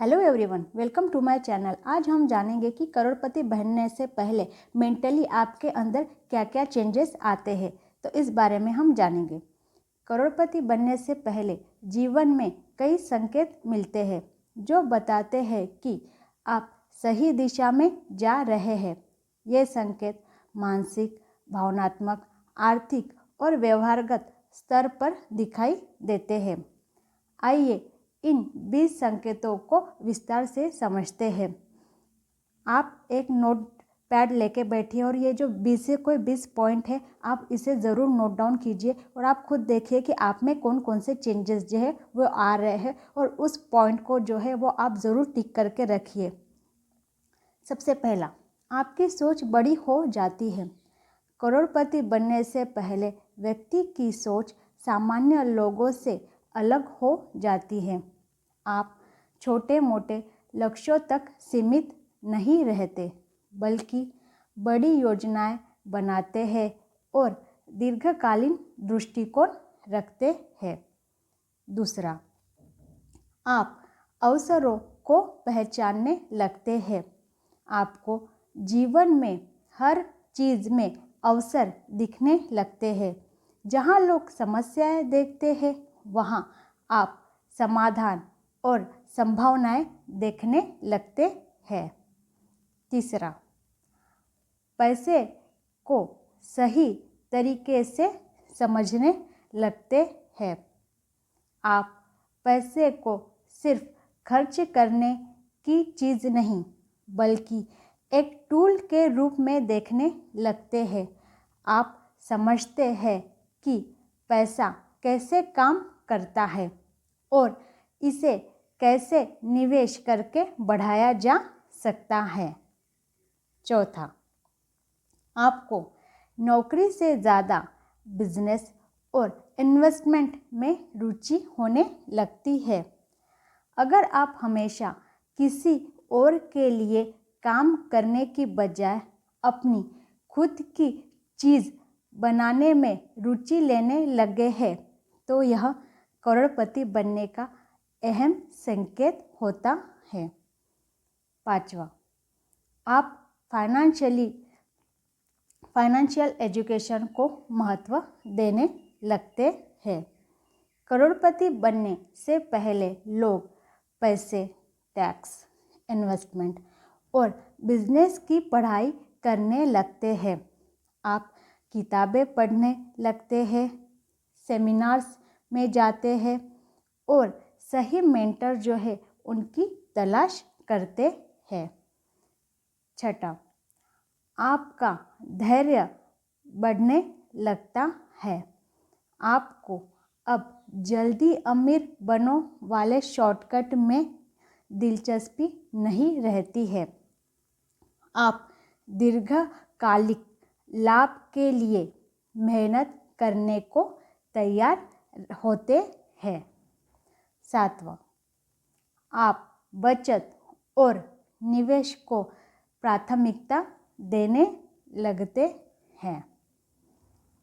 Hello everyone, welcome to my channel. आज हम जानेंगे कि करोड़पति बनने से पहले मेंटली आपके अंदर क्या क्या चेंजेस आते हैं। तो इस बारे में हम जानेंगे। करोड़पति बनने से पहले जीवन में कई संकेत मिलते हैं जो बताते हैं कि आप सही दिशा में जा रहे हैं। ये संकेत मानसिक, भावनात्मक, आर्थिक और व्यवहारगत स्तर पर दिखाई देते हैं। आइए इन 20 संकेतों को विस्तार से समझते हैं। आप एक नोट पैड लेके बैठिए और ये जो 20 से कोई 20 पॉइंट है, आप इसे ज़रूर नोट डाउन कीजिए और आप खुद देखिए कि आप में कौन कौन से चेंजेस जो है वो आ रहे हैं और उस पॉइंट को जो है वो आप ज़रूर टिक करके रखिए। सबसे पहला, आपकी सोच बड़ी हो जाती है। करोड़पति बनने से पहले व्यक्ति की सोच सामान्य लोगों से अलग हो जाती है। आप छोटे मोटे लक्ष्यों तक सीमित नहीं रहते, बल्कि बड़ी योजनाएं बनाते हैं और दीर्घकालीन दृष्टिकोण रखते हैं। दूसरा, आप अवसरों को पहचानने लगते हैं। आपको जीवन में हर चीज़ में अवसर दिखने लगते हैं। जहाँ लोग समस्याएं देखते हैं, वहाँ आप समाधान और संभावनाएं देखने लगते हैं। तीसरा, पैसे को सही तरीके से समझने लगते हैं। आप पैसे को सिर्फ खर्च करने की चीज़ नहीं, बल्कि एक टूल के रूप में देखने लगते हैं। आप समझते हैं कि पैसा कैसे काम करता है और इसे कैसे निवेश करके बढ़ाया जा सकता है। चौथा, आपको नौकरी से ज़्यादा बिजनेस और इन्वेस्टमेंट में रुचि होने लगती है। अगर आप हमेशा किसी और के लिए काम करने की बजाय अपनी खुद की चीज़ बनाने में रुचि लेने लगे हैं, तो यह करोड़पति बनने का अहम संकेत होता है। पांचवा, आप फाइनेंशियल एजुकेशन को महत्व देने लगते हैं। करोड़पति बनने से पहले लोग पैसे, टैक्स, इन्वेस्टमेंट और बिजनेस की पढ़ाई करने लगते हैं। आप किताबें पढ़ने लगते हैं, सेमिनार्स में जाते हैं और सही मेंटर जो है उनकी तलाश करते हैं। छठा, आपका धैर्य बढ़ने लगता है। आपको अब जल्दी अमीर बनो वाले शॉर्टकट में दिलचस्पी नहीं रहती है। आप दीर्घकालिक लाभ के लिए मेहनत करने को तैयार होते हैं। सातवां, आप बचत और निवेश को प्राथमिकता देने लगते हैं।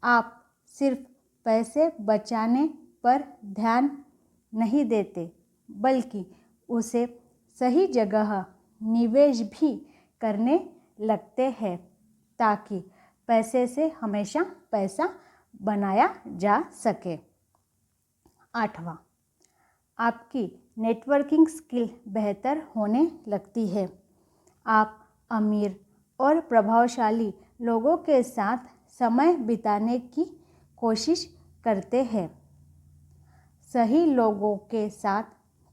आप सिर्फ पैसे बचाने पर ध्यान नहीं देते, बल्कि उसे सही जगह निवेश भी करने लगते हैं ताकि पैसे से हमेशा पैसा बनाया जा सके। आठवां, आपकी नेटवर्किंग स्किल बेहतर होने लगती है। आप अमीर और प्रभावशाली लोगों के साथ समय बिताने की कोशिश करते हैं। सही लोगों के साथ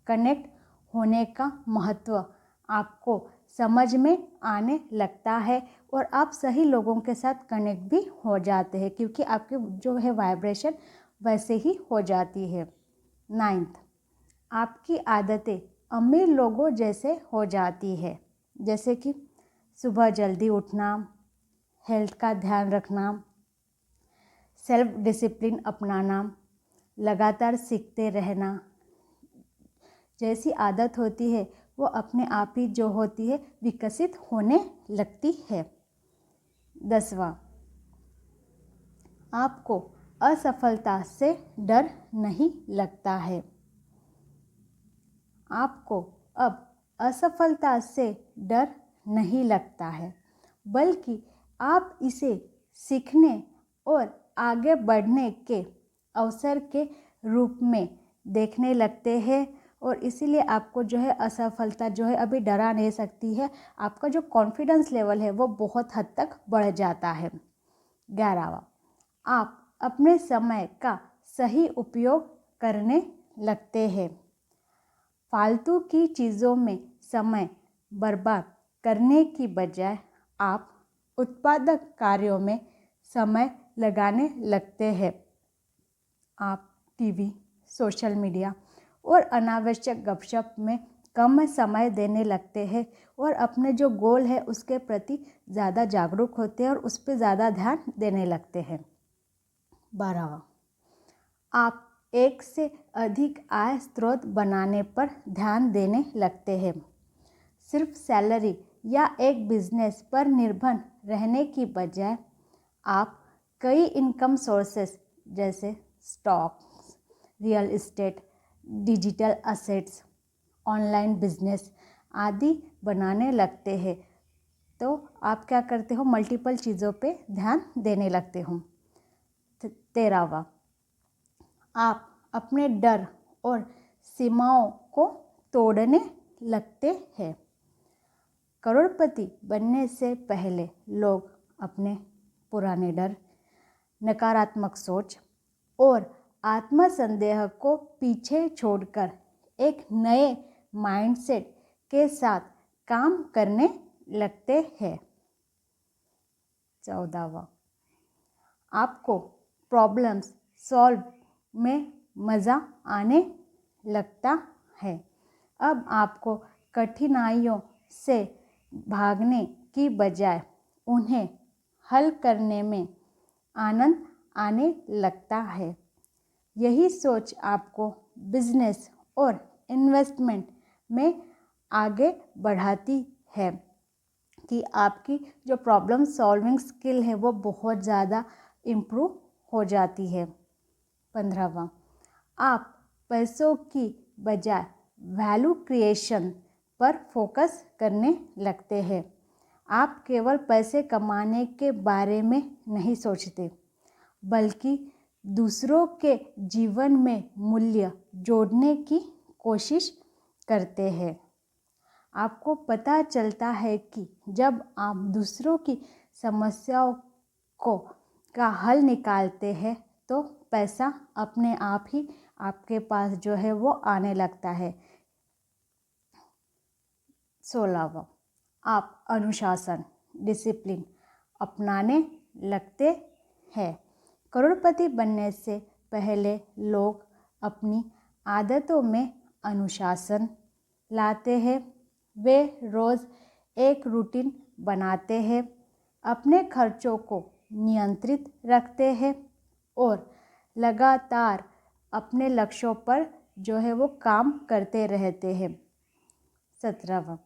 कनेक्ट होने का महत्व आपको समझ में आने लगता है और आप सही लोगों के साथ कनेक्ट भी हो जाते हैं, क्योंकि आपके जो है वाइब्रेशन वैसे ही हो जाती है। नाइन्थ, आपकी आदतें अमीर लोगों जैसे हो जाती है, जैसे कि सुबह जल्दी उठना, हेल्थ का ध्यान रखना, सेल्फ डिसिप्लिन अपनाना, लगातार सीखते रहना। जैसी आदत होती है वो अपने आप ही जो होती है विकसित होने लगती है। 10वां, आपको असफलता से डर नहीं लगता है। आपको अब असफलता से डर नहीं लगता है, बल्कि आप इसे सीखने और आगे बढ़ने के अवसर के रूप में देखने लगते हैं। और इसीलिए आपको जो है असफलता जो है अभी डरा नहीं सकती है। आपका जो कॉन्फिडेंस लेवल है वो बहुत हद तक बढ़ जाता है। 11वां, आप अपने समय का सही उपयोग करने लगते हैं। फालतू की चीज़ों में समय बर्बाद करने की बजाय आप उत्पादक कार्यों में समय लगाने लगते हैं। आप टीवी, सोशल मीडिया और अनावश्यक गपशप में कम समय देने लगते हैं और अपने जो गोल है उसके प्रति ज़्यादा जागरूक होते हैं और उस पर ज़्यादा ध्यान देने लगते हैं। 12वां, आप एक से अधिक आय स्रोत बनाने पर ध्यान देने लगते हैं। सिर्फ सैलरी या एक बिजनेस पर निर्भर रहने की बजाय आप कई इनकम सोर्सेस जैसे stocks, real estate, digital assets, online business आदि बनाने लगते हैं। तो आप क्या करते हो, मल्टीपल चीज़ों पे ध्यान देने लगते हो। 13वां, आप अपने डर और सीमाओं को तोड़ने लगते हैं। करोड़पति बनने से पहले लोग अपने पुराने डर, नकारात्मक सोच और आत्मसंदेह को पीछे छोड़कर एक नए माइंडसेट के साथ काम करने लगते हैं। 14वां, आपको प्रॉब्लम्स सॉल्व में मज़ा आने लगता है। अब आपको कठिनाइयों से भागने की बजाय उन्हें हल करने में आनंद आने लगता है। यही सोच आपको बिजनेस और इन्वेस्टमेंट में आगे बढ़ाती है कि आपकी जो प्रॉब्लम सॉल्विंग स्किल है वो बहुत ज़्यादा इम्प्रूव हो जाती है। 15वां, आप पैसों की बजाय वैल्यू क्रिएशन पर फोकस करने लगते हैं। आप केवल पैसे कमाने के बारे में नहीं सोचते, बल्कि दूसरों के जीवन में मूल्य जोड़ने की कोशिश करते हैं। आपको पता चलता है कि जब आप दूसरों की समस्याओं का हल निकालते हैं तो पैसा अपने आप ही आपके पास जो है वो आने लगता है। 16वां, आप अनुशासन, डिसिप्लिन अपनाने लगते हैं। करोड़पति बनने से पहले लोग अपनी आदतों में अनुशासन लाते हैं। वे रोज़ एक रूटीन बनाते हैं, अपने खर्चों को नियंत्रित रखते हैं और लगातार अपने लक्ष्यों पर जो है वो काम करते रहते हैं। 17वां,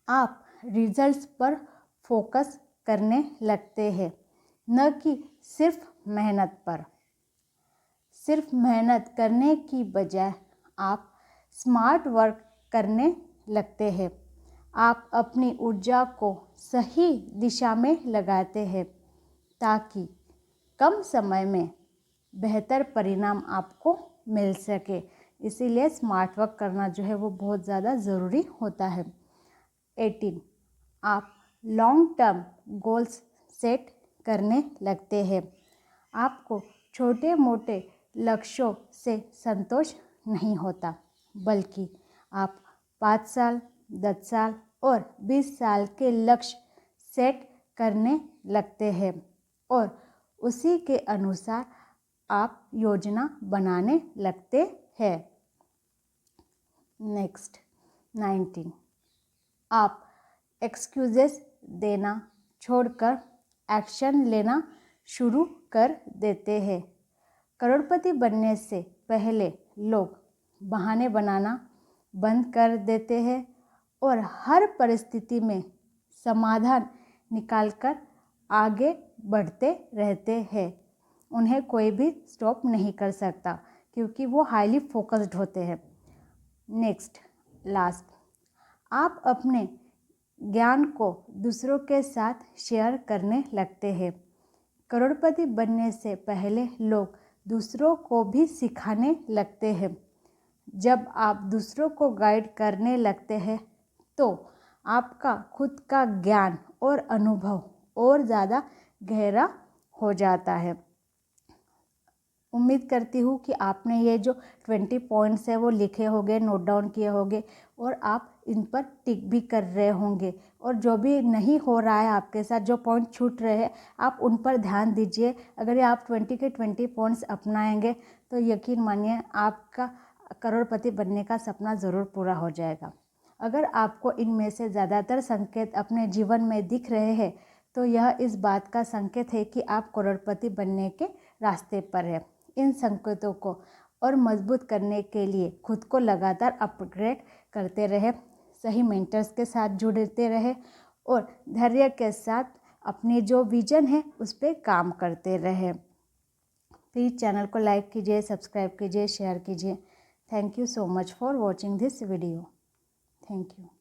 आप रिजल्ट्स पर फोकस करने लगते हैं, न कि सिर्फ मेहनत पर। सिर्फ मेहनत करने की बजाय आप स्मार्ट वर्क करने लगते हैं। आप अपनी ऊर्जा को सही दिशा में लगाते हैं ताकि कम समय में बेहतर परिणाम आपको मिल सके। इसीलिए स्मार्ट वर्क करना जो है वो बहुत ज़्यादा ज़रूरी होता है। 18, आप लॉन्ग टर्म गोल्स सेट करने लगते हैं। आपको छोटे मोटे लक्ष्यों से संतोष नहीं होता, बल्कि आप 5 साल, 10 साल और 20 साल के लक्ष्य सेट करने लगते हैं और उसी के अनुसार आप योजना बनाने लगते हैं। नेक्स्ट 19, आप एक्सक्यूजेस देना छोड़कर एक्शन लेना शुरू कर देते हैं। करोड़पति बनने से पहले लोग बहाने बनाना बंद कर देते हैं और हर परिस्थिति में समाधान निकालकर आगे बढ़ते रहते हैं। उन्हें कोई भी स्टॉप नहीं कर सकता क्योंकि वो हाईली फोकस्ड होते हैं। नेक्स्ट लास्ट, आप अपने ज्ञान को दूसरों के साथ शेयर करने लगते हैं। करोड़पति बनने से पहले लोग दूसरों को भी सिखाने लगते हैं। जब आप दूसरों को गाइड करने लगते हैं तो आपका खुद का ज्ञान और अनुभव और ज़्यादा गहरा हो जाता है। उम्मीद करती हूँ कि आपने ये जो 20 पॉइंट्स है वो लिखे होंगे, नोट डाउन किए होंगे और आप इन पर टिक भी कर रहे होंगे। और जो भी नहीं हो रहा है आपके साथ, जो पॉइंट छूट रहे हैं, आप उन पर ध्यान दीजिए। अगर ये आप 20 के 20 पॉइंट्स अपनाएंगे तो यकीन मानिए आपका करोड़पति बनने का सपना ज़रूर पूरा हो जाएगा। अगर आपको इनमें से ज़्यादातर संकेत अपने जीवन में दिख रहे हैं तो यह इस बात का संकेत है कि आप करोड़पति बनने के रास्ते पर हैं। इन संकेतों को और मजबूत करने के लिए खुद को लगातार अपग्रेड करते रहे, सही मेंटर्स के साथ जुड़ते रहे और धैर्य के साथ अपनी जो विजन है उस पर काम करते रहे। प्लीज़ चैनल को लाइक कीजिए, सब्सक्राइब कीजिए, शेयर कीजिए। Thank you so much for watching this video. Thank you.